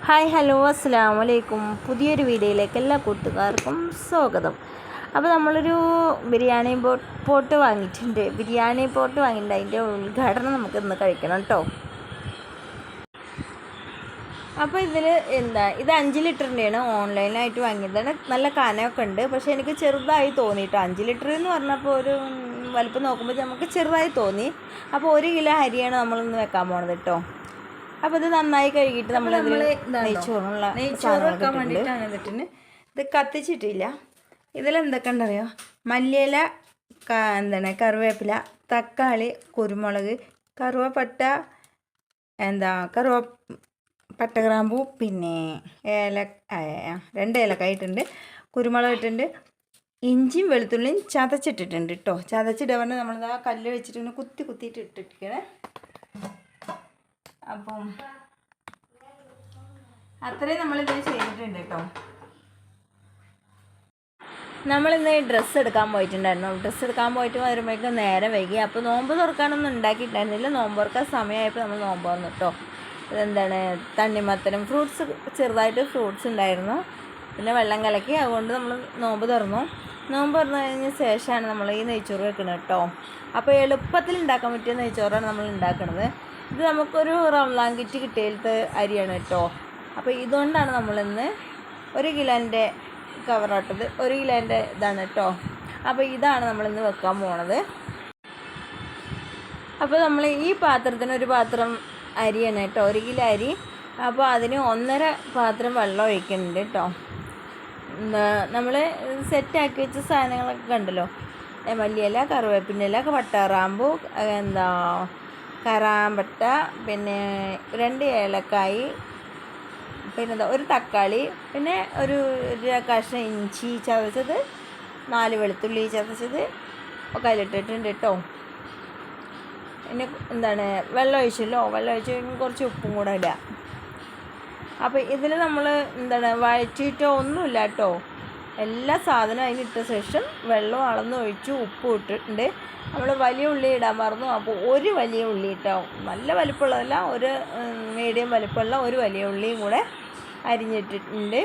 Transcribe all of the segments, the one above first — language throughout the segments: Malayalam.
ഹായ് ഹലോ അസ്സലാമു അലൈക്കും. പുതിയൊരു വീഡിയോയിലേക്ക് എല്ലാ കൂട്ടുകാർക്കും സ്വാഗതം. അപ്പോൾ നമ്മളൊരു ബിരിയാണി പോട്ട് വാങ്ങിയിട്ടുണ്ട്. അതിൻ്റെ ഉദ്ഘാടനം നമുക്ക് ഇന്ന് കഴിക്കണം കേട്ടോ. അപ്പോൾ ഇത് 5 ലിറ്ററിൻ്റെയാണ്, ഓൺലൈനായിട്ട് വാങ്ങിയതാണ്. നല്ല കനമൊക്കെ ഉണ്ട്, പക്ഷേ എനിക്ക് ചെറുതായി തോന്നിയിട്ടോ. 5 ലിറ്റർ എന്ന് പറഞ്ഞപ്പോൾ ഒരു വലുപ്പം നോക്കുമ്പോൾ നമുക്ക് ചെറുതായി തോന്നി. അപ്പോൾ 1 കിലോ അരിയാണ് നമ്മളിന്ന് വെക്കാൻ പോണത് കേട്ടോ. അപ്പോൾ ഇത് നന്നായി കഴുകിയിട്ട് നമ്മൾ നെയ്ച്ചോറുള്ള വെക്കാൻ വേണ്ടിയിട്ടാണ് ഇത് കത്തിച്ചിട്ടില്ല. ഇതിലെന്തൊക്കെ ഉണ്ടറിയോ? മല്ലിയില, കറിവേപ്പില, തക്കാളി, കുരുമുളക്, കറുവപ്പട്ട, പട്ടഗ്രാമ്പൂ, പിന്നെ 2 ഏലക്കായ ഇട്ടിട്ടുണ്ട്, കുരുമുളക് ഇട്ടിട്ടുണ്ട്, ഇഞ്ചിയും വെളുത്തുള്ളിയും ചതച്ചിട്ടിട്ടുണ്ട് കേട്ടോ. ചതച്ചിട്ട് പറഞ്ഞാൽ നമ്മളിതാ കല്ല് വെച്ചിട്ട് കുത്തിയിട്ട് ഇട്ടിരിക്കണേ. അപ്പം അത്രയും നമ്മളിത് ചെയ്തിട്ടുണ്ട് കേട്ടോ. നമ്മളിന്ന് ഡ്രസ്സ് എടുക്കാൻ പോയിട്ടുണ്ടായിരുന്നു. ഡ്രസ്സ് എടുക്കാൻ പോയിട്ട് വരുമ്പോഴേക്കും നേരം വൈകി. അപ്പോൾ നോമ്പ് തുറക്കാനൊന്നും ഉണ്ടാക്കിയിട്ടുണ്ടായിരുന്നില്ല. നോമ്പ് തുറക്കാൻ സമയമായപ്പോൾ നമ്മൾ നോമ്പ് തുറന്നു കേട്ടോ. തണ്ണിമത്തനും ചെറുതായിട്ട് ഫ്രൂട്ട്സ് ഉണ്ടായിരുന്നു, പിന്നെ വെള്ളം കലക്കി. അതുകൊണ്ട് നമ്മൾ നോമ്പ് തുറന്നു. നോമ്പ് തുറന്നു കഴിഞ്ഞ ശേഷമാണ് നമ്മൾ ഈ നെയ്ച്ചോറ് വെക്കുന്നത് കേട്ടോ. അപ്പോൾ എളുപ്പത്തിൽ ഉണ്ടാക്കാൻ പറ്റിയ നെയ്ച്ചോറാണ് നമ്മൾ ഉണ്ടാക്കുന്നത്. ഇത് നമുക്കൊരു റംലാൻ കിറ്റ് കിട്ടിയത് അരിയാണ് കേട്ടോ. അപ്പോൾ ഇതുകൊണ്ടാണ് നമ്മളിന്ന് 1 കിലോൻ്റെ കവറാട്ടത്, 1 കിലോൻ്റെ ഇതാണ് കേട്ടോ. അപ്പോൾ ഇതാണ് നമ്മളിന്ന് വെക്കാൻ പോണത്. അപ്പോൾ നമ്മൾ ഈ പാത്രത്തിന് ഒരു പാത്രം അരിയാണ് കേട്ടോ, 1 കിലോ അരി. അപ്പോൾ അതിന് 1.5 പാത്രം വെള്ളം ഒഴിക്കുന്നുണ്ട് കേട്ടോ. നമ്മൾ സെറ്റാക്കി വെച്ച സാധനങ്ങളൊക്കെ കണ്ടല്ലോ, മല്ലിയില, കറിവേപ്പിൻ്റെ ഇല, പട്ടഗ്രാമ്പൂ, കറാമ്പട്ട, പിന്നെ 2 ഏലക്കായി, പിന്നെ 1 തക്കാളി, പിന്നെ ഒരു കഷ്ണം ഇഞ്ചി ചതച്ചത്, 4 വെളുത്തുള്ളി ചതച്ചത് ഒക്കെ അതിലിട്ടിട്ടുണ്ട് കേട്ടോ. പിന്നെ വെള്ളം ഒഴിച്ചല്ലോ, വെള്ളം ഒഴിച്ച് കുറച്ച് ഉപ്പും കൂടെ ഇടുക. അപ്പോൾ ഇതിൽ നമ്മൾ വഴറ്റിയിട്ടോ ഒന്നുമില്ല കേട്ടോ. എല്ലാ സാധനവും അതിലിട്ട ശേഷം വെള്ളം അളന്ന് ഒഴിച്ചു, ഉപ്പ് ഇട്ടിട്ടുണ്ട്. നമ്മൾ വലിയ ഉള്ളി ഇടാൻ മറന്നു. അപ്പോൾ 1 വലിയ ഉള്ളി ഇട്ടോ, നല്ല വലിപ്പമുള്ളതല്ല, ഒരു മീഡിയം വലിപ്പമുള്ള 1 വലിയ ഉള്ളിയും കൂടെ അരിഞ്ഞിട്ടിട്ടുണ്ട്.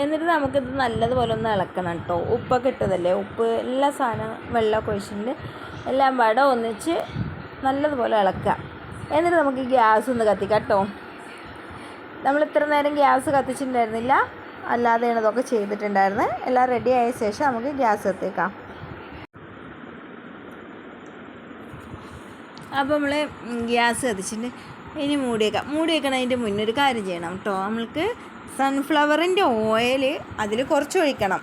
എന്നിട്ട് നമുക്കിത് നല്ലതുപോലെ ഒന്ന് ഇളക്കണം കേട്ടോ. ഉപ്പൊക്കെ ഇട്ടതല്ലേ, ഉപ്പ് എല്ലാ സാധനവും വെള്ളമൊക്കെ ഒഴിച്ചിട്ടുണ്ട്. എല്ലാം ഒന്നിച്ച് നല്ലതുപോലെ ഇളക്കുക. എന്നിട്ട് നമുക്ക് ഗ്യാസ് ഒന്ന് കത്തിക്കാം കേട്ടോ. നമ്മൾ ഇത്ര നേരം ഗ്യാസ് കത്തിച്ചിട്ടുണ്ടായിരുന്നില്ല, അല്ലാതെയാണ് ഇതൊക്കെ ചെയ്തിട്ടുണ്ടായിരുന്നത്. എല്ലാം റെഡി ആയ ശേഷം നമുക്ക് ഗ്യാസ് കത്തിക്കാം. അപ്പോൾ നമ്മൾ ഗ്യാസ് കത്തിച്ചിട്ട് ഇനി മൂടി വെക്കണതിൻ്റെ മുന്നേ ഒരു കാര്യം ചെയ്യണം കേട്ടോ. നമ്മൾക്ക് സൺഫ്ലവറിൻ്റെ ഓയിൽ അതിൽ കുറച്ച് ഒഴിക്കണം.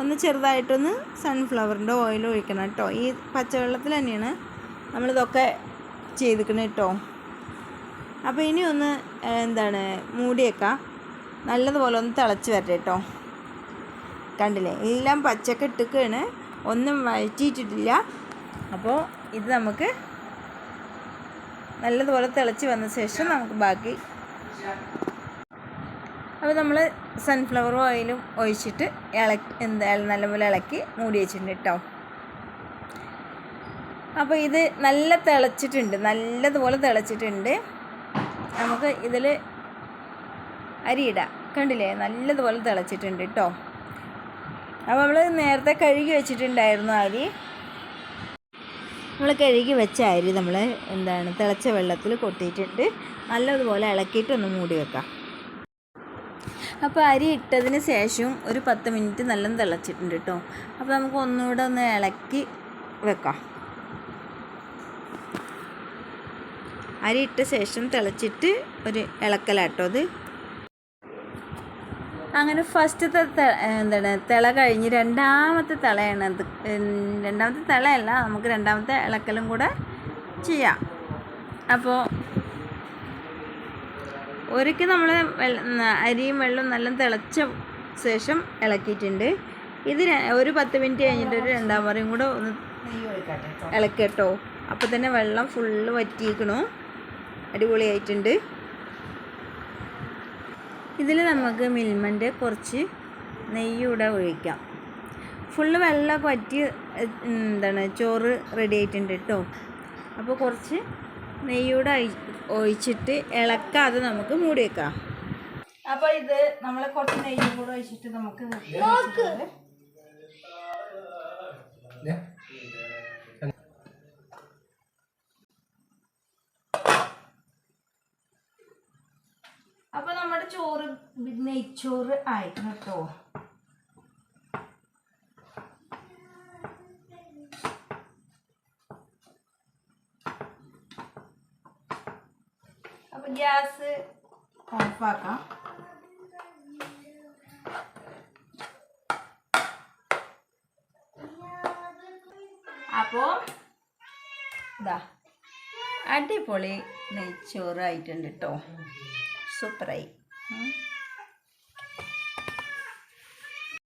ഒന്ന് ചെറുതായിട്ടൊന്ന് സൺഫ്ലവറിൻ്റെ ഓയിൽ ഒഴിക്കണം കേട്ടോ. ഈ പച്ചവെള്ളത്തിൽ തന്നെയാണ് നമ്മളിതൊക്കെ ചെയ്തിരിക്കണത് കേട്ടോ. അപ്പോൾ ഇനി ഒന്ന് മൂടി വെക്കാം. നല്ലതുപോലെ ഒന്ന് തിളച്ച് വരട്ടെ കേട്ടോ. കണ്ടില്ലേ, എല്ലാം പച്ചക്ക് ഇട്ടിക്കാണ്, ഒന്നും വഴറ്റിയിട്ടിട്ടില്ല. അപ്പോൾ ഇത് നമുക്ക് നല്ലതുപോലെ തിളച്ച് വന്ന ശേഷം നമുക്ക് ബാക്കി. അപ്പോൾ നമ്മൾ സൺഫ്ലവർ ഓയിലും ഒഴിച്ചിട്ട് നല്ലപോലെ ഇളക്കി മൂടി വെച്ചിട്ടുണ്ട് കേട്ടോ. അപ്പോൾ ഇത് നല്ലതുപോലെ തിളച്ചിട്ടുണ്ട്. നമുക്ക് ഇതിൽ അരിയിടാം. കണ്ടില്ലേ, നല്ലതുപോലെ തിളച്ചിട്ടുണ്ട് കേട്ടോ. അപ്പോൾ നമ്മൾ നേരത്തെ കഴുകി വെച്ചിട്ടുണ്ടായിരുന്നു അരി. നമ്മൾ കഴുകി വെച്ച അരി നമ്മൾ തിളച്ച വെള്ളത്തിൽ കൊട്ടിയിട്ടുണ്ട്. നല്ലതുപോലെ ഇളക്കിയിട്ടൊന്ന് മൂടി വെക്കാം. അപ്പോൾ അരി ഇട്ടതിന് ശേഷം ഒരു 10 മിനിറ്റ് നല്ല തിളച്ചിട്ടുണ്ട് കേട്ടോ. അപ്പോൾ നമുക്ക് ഒന്നുകൂടെ ഒന്ന് ഇളക്കി വെക്കാം. അരി ഇട്ട ശേഷം തിളച്ചിട്ട് ഒരു ഇളക്കലാട്ടോ അത്. അങ്ങനെ ഫസ്റ്റത്തെ തിള കഴിഞ്ഞ് രണ്ടാമത്തെ തിളയാണത്. രണ്ടാമത്തെ തിളയല്ല, നമുക്ക് രണ്ടാമത്തെ ഇളക്കലും കൂടെ ചെയ്യാം. അപ്പോൾ ഒരിക്കൽ നമ്മൾ അരിയും വെള്ളവും നല്ല തിളച്ച ശേഷം ഇളക്കിയിട്ടുണ്ട്. ഇത് ഒരു 10 മിനിറ്റ് കഴിഞ്ഞിട്ട് ഒരു 2ാം മുറയും കൂടെ ഒന്ന് ഇളക്കട്ടോ. അപ്പോൾ തന്നെ വെള്ളം ഫുള്ള് വറ്റിയിരിക്കണു, അടിപൊളിയായിട്ടുണ്ട്. ഇതിൽ നമുക്ക് മിൽമൻ്റെ കുറച്ച് നെയ്യൂടെ ഒഴിക്കാം. ഫുള്ള് വെള്ളമൊക്കെ വറ്റി ചോറ് റെഡി ആയിട്ടുണ്ട് കേട്ടോ. അപ്പോൾ കുറച്ച് നെയ്യൂടെ ഒഴിച്ചിട്ട് ഇളക്കാതെ നമുക്ക് മൂടി വെക്കാം. അപ്പോൾ ഇത് നമ്മൾ കുറച്ച് നെയ്യും കൂടെ ഒഴിച്ചിട്ട് നമുക്ക് അപ്പോൾ നമ്മുടെ ചോറ് നെയ്ച്ചോറ് ആയിരുന്നു കേട്ടോ. അപ്പോൾ ഗ്യാസ് ഓഫാക്കാം. അപ്പോൾ ഇതാ അടിപൊളി നെയ്ച്ചോറ് ആയിട്ടുണ്ട് കേട്ടോ. സൂപ്പറായി.